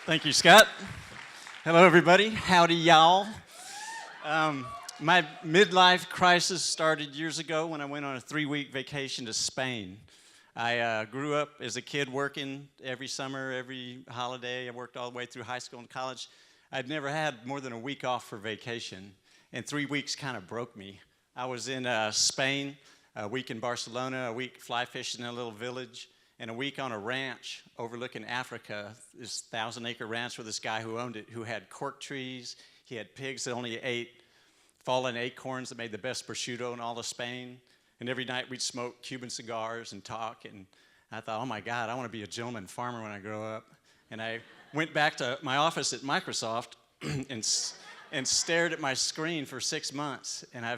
Thank you, Scott. Hello, everybody. Howdy, y'all. My midlife crisis started years ago when I went on a 3-week vacation to Spain. I grew up as a kid working every summer, every holiday. I worked all the way through high school and college. I'd never had more than a week off for vacation, and 3 weeks kind of broke me. I was in Spain, a week in Barcelona, a week fly fishing in a little village, and a week on a ranch overlooking Africa, this 1,000-acre ranch with this guy who owned it, who had cork trees. He had pigs that only ate fallen acorns that made the best prosciutto in all of Spain. And every night we'd smoke Cuban cigars and talk. And I thought, oh my God, I want to be a gentleman farmer when I grow up. And I went back to my office at Microsoft and stared at my screen for 6 months. And I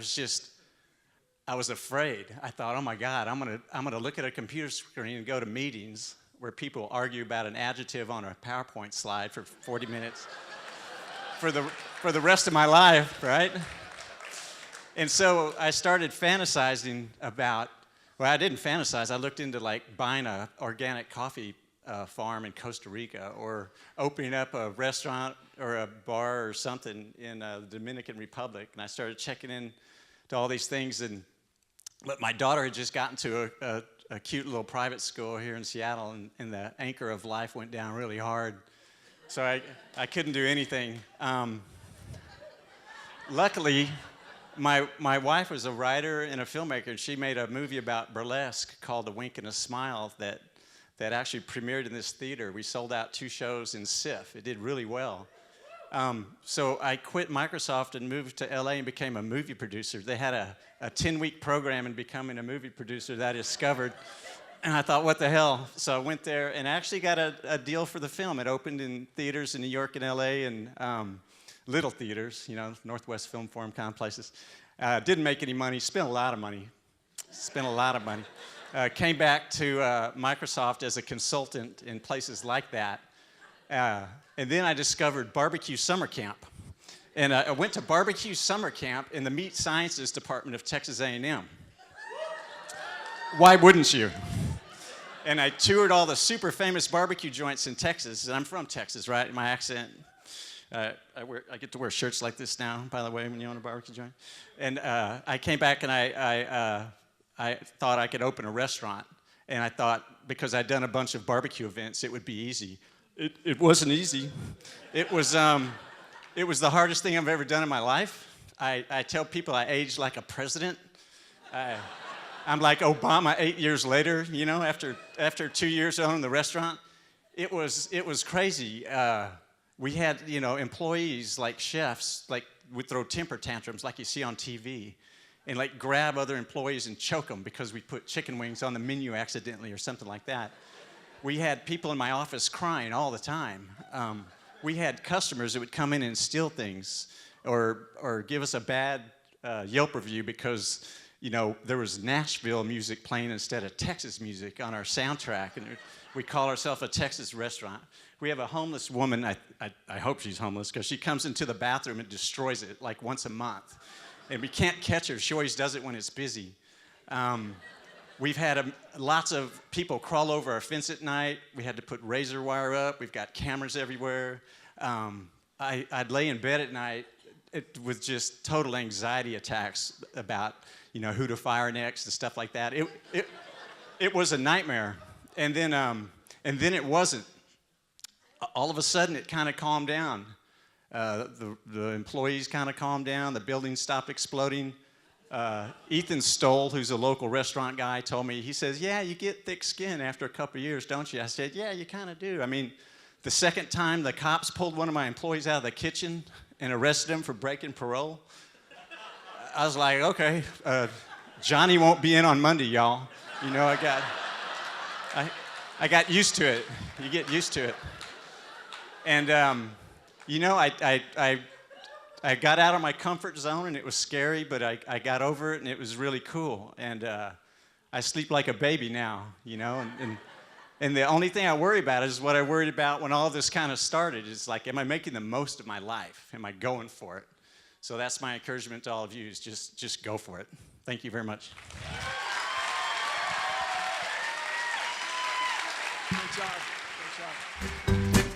was afraid. I thought, oh my God, I'm gonna look at a computer screen and go to meetings where people argue about an adjective on a PowerPoint slide for 40 minutes for the rest of my life, right? And so I started fantasizing about, well, I didn't fantasize. I looked into like buying an organic coffee farm in Costa Rica, or opening up a restaurant or a bar or something in the Dominican Republic. And I started checking in to all these things. But my daughter had just gotten to a cute little private school here in Seattle, and the anchor of life went down really hard. So I couldn't do anything. Luckily, my wife was a writer and a filmmaker, and she made a movie about burlesque called A Wink and a Smile that actually premiered in this theater. We sold out 2 shows in SIF. It did really well. So I quit Microsoft and moved to LA and became a movie producer. They had a 10-week program in becoming a movie producer that I discovered. And I thought, what the hell? So I went there and actually got a deal for the film. It opened in theaters in New York and LA, and little theaters, Northwest Film Forum kind of places. Didn't make any money, spent a lot of money. Came back to Microsoft as a consultant in places like that. And then I discovered barbecue summer camp. And I went to barbecue summer camp in the Meat Sciences Department of Texas A&M. Why wouldn't you? And I toured all the super famous barbecue joints in Texas. And I'm from Texas, right? My accent. I get to wear shirts like this now, by the way, when you own a barbecue joint. And I came back and I thought I could open a restaurant. And I thought, because I'd done a bunch of barbecue events, it would be easy. It wasn't easy. It was the hardest thing I've ever done in my life. I tell people I aged like a president. I'm like Obama 8 years later, after 2 years owning the restaurant. It was crazy. We had, employees like chefs, like would throw temper tantrums like you see on TV, and like grab other employees and choke them because we put chicken wings on the menu accidentally or something like that. We had people in my office crying all the time. We had customers that would come in and steal things or give us a bad Yelp review because, there was Nashville music playing instead of Texas music on our soundtrack, and we call ourselves a Texas restaurant. We have a homeless woman, I hope she's homeless, because she comes into the bathroom and destroys it like once a month. And we can't catch her. She always does it when it's busy. We've had lots of people crawl over our fence at night. We had to put razor wire up. We've got cameras everywhere. I'd lay in bed at night with just total anxiety attacks about, who to fire next and stuff like that. It was a nightmare. And then it wasn't. All of a sudden, it kind of calmed down. The employees kind of calmed down. The building stopped exploding. Ethan Stoll, who's a local restaurant guy, told me, he says, yeah, you get thick skin after a couple of years, don't you? I said, yeah, you kind of do. I mean, the second time the cops pulled one of my employees out of the kitchen and arrested him for breaking parole, I was like, okay, Johnny won't be in on Monday, y'all. I got used to it. You get used to it. And, I got out of my comfort zone, and it was scary, but I got over it, and it was really cool. And I sleep like a baby now, and the only thing I worry about is what I worried about when all of this kind of started. It's like, am I making the most of my life? Am I going for it? So that's my encouragement to all of you, is just go for it. Thank you very much. Great job. Great job.